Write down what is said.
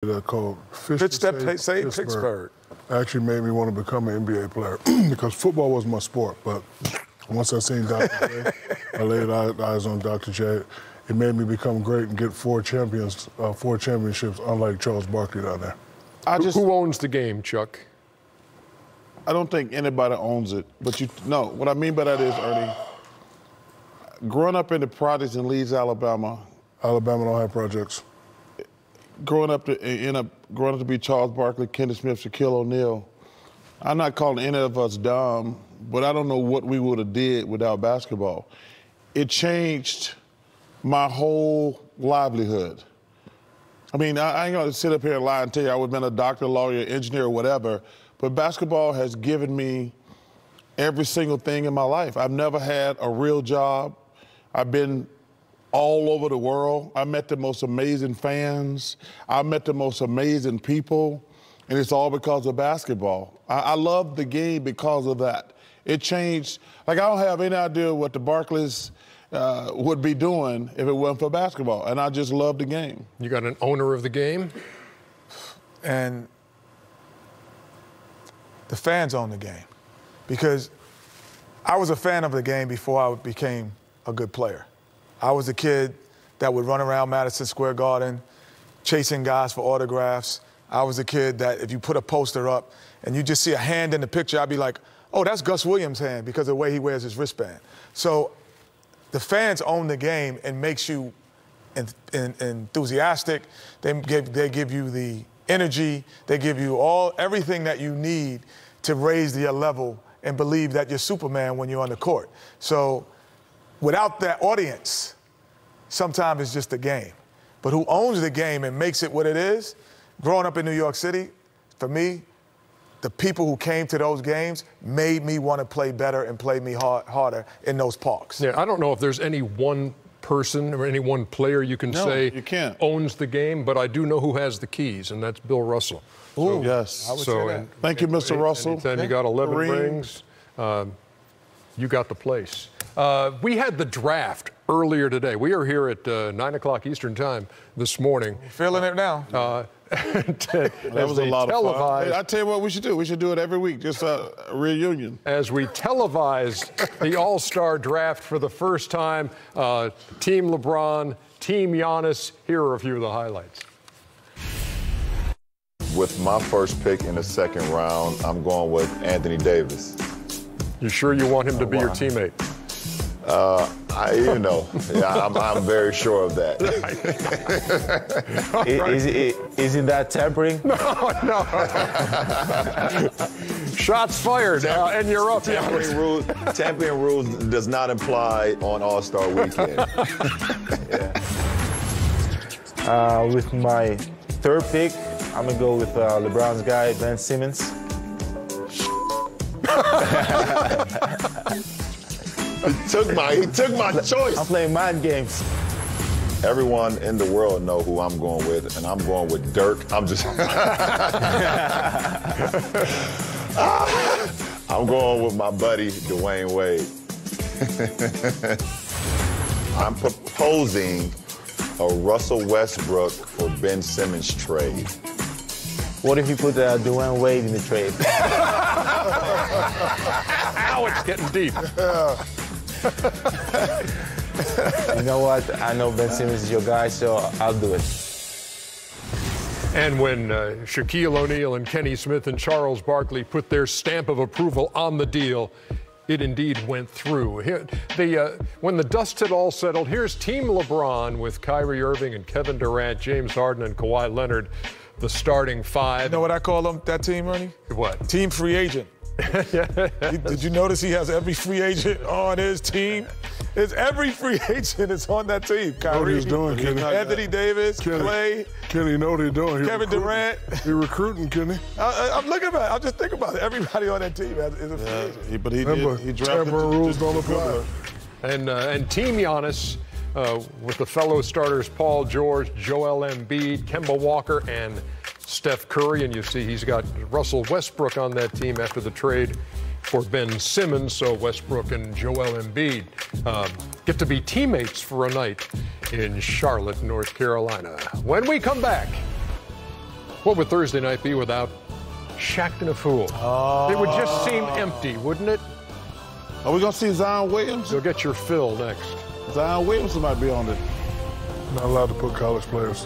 Called Pittsburgh. Actually made me want to become an NBA player because football was my sport. But once I seen Dr. J, I laid eyes on Dr. J. It made me become great and get four championships, unlike Charles Barkley down there. Who owns the game, Chuck? I don't think anybody owns it, but what I mean by that is, Ernie, growing up in the projects in Leeds, Alabama don't have projects. Growing up to be Charles Barkley, Kenneth Smith, Shaquille O'Neal, I'm not calling any of us dumb, but I don't know what we would have did without basketball. It changed my whole livelihood. I mean, I ain't gonna sit up here and lie and tell you I would have been a doctor, lawyer, engineer, or whatever, but basketball has given me every single thing in my life. I've never had a real job. I've been all over the world. I met the most amazing fans. I met the most amazing people, and it's all because of basketball. I love the game because of that. It changed. Like, I don't have any idea what the Barkleys would be doing if it wasn't for basketball, and I just love the game. You got an owner of the game? And the fans own the game, because I was a fan of the game before I became a good player. I was a kid that would run around Madison Square Garden chasing guys for autographs. I was a kid that if you put a poster up and you just see a hand in the picture, I'd be like, oh, that's Gus Williams' hand because of the way he wears his wristband. So the fans own the game and makes you enthusiastic. They give you the energy. They give you everything that you need to raise your level and believe that you're Superman when you're on the court. So without that audience, sometimes it's just a game. But who owns the game and makes it what it is, growing up in New York City, for me, the people who came to those games made me want to play better and play me harder in those parks. Yeah, I don't know if there's any one person or any one player you say owns the game, but I do know who has the keys, and that's Bill Russell. Ooh, yes. Thank you, Mr. Russell. Anytime you got 11 rings, you got the place. We had the draft earlier today. We are here at 9 o'clock Eastern time this morning. Feeling it now. That was a lot of fun. I tell you what we should do. We should do it every week, just a reunion. As we televise the All-Star draft for the first time, Team LeBron, Team Giannis. Here are a few of the highlights. With my first pick in the second round, I'm going with Anthony Davis. You sure you want him to be your teammate? I'm very sure of that. Isn't that tampering? No. Shots fired, and you're up. Tampering rules does not apply on All-Star Weekend. With my third pick, I'm going to go with LeBron's guy, Ben Simmons. He took my choice. I'm playing mind games. Everyone in the world know who I'm going with, and I'm going with Dirk. I'm going with my buddy, Dwayne Wade. I'm proposing a Russell Westbrook for Ben Simmons trade. What if you put Dwayne Wade in the trade? Now it's getting deep. You know what? I know Ben Simmons is your guy, so I'll do it. And when Shaquille O'Neal and Kenny Smith and Charles Barkley put their stamp of approval on the deal, it indeed went through. When the dust had all settled, here's Team LeBron with Kyrie Irving and Kevin Durant, James Harden and Kawhi Leonard, the starting five. You know what I call them, that team, Ernie? What? Team free agent. Did you notice he has every free agent on his team? It's every free agent is on that team. Kyrie, what he's doing, Kenny. Anthony Davis, Clay. Kenny, know what he's doing. Kevin Durant. He's recruiting, Kenny. I'm looking at it. I'm just thinking about it. Everybody on that team is a free agent. But he drafted tampering rules don't apply. And Team Giannis, with the fellow starters Paul George, Joel Embiid, Kemba Walker, and Steph Curry. And you see he's got Russell Westbrook on that team after the trade for Ben Simmons. So Westbrook and Joel Embiid get to be teammates for a night in Charlotte, North Carolina. When we come back, What would Thursday night be without Shaqtin' a Fool? It would just seem empty, wouldn't it? Are we going to see Zion Williams? You'll get your fill next. Zion Williams might be on it. Not allowed to put college players.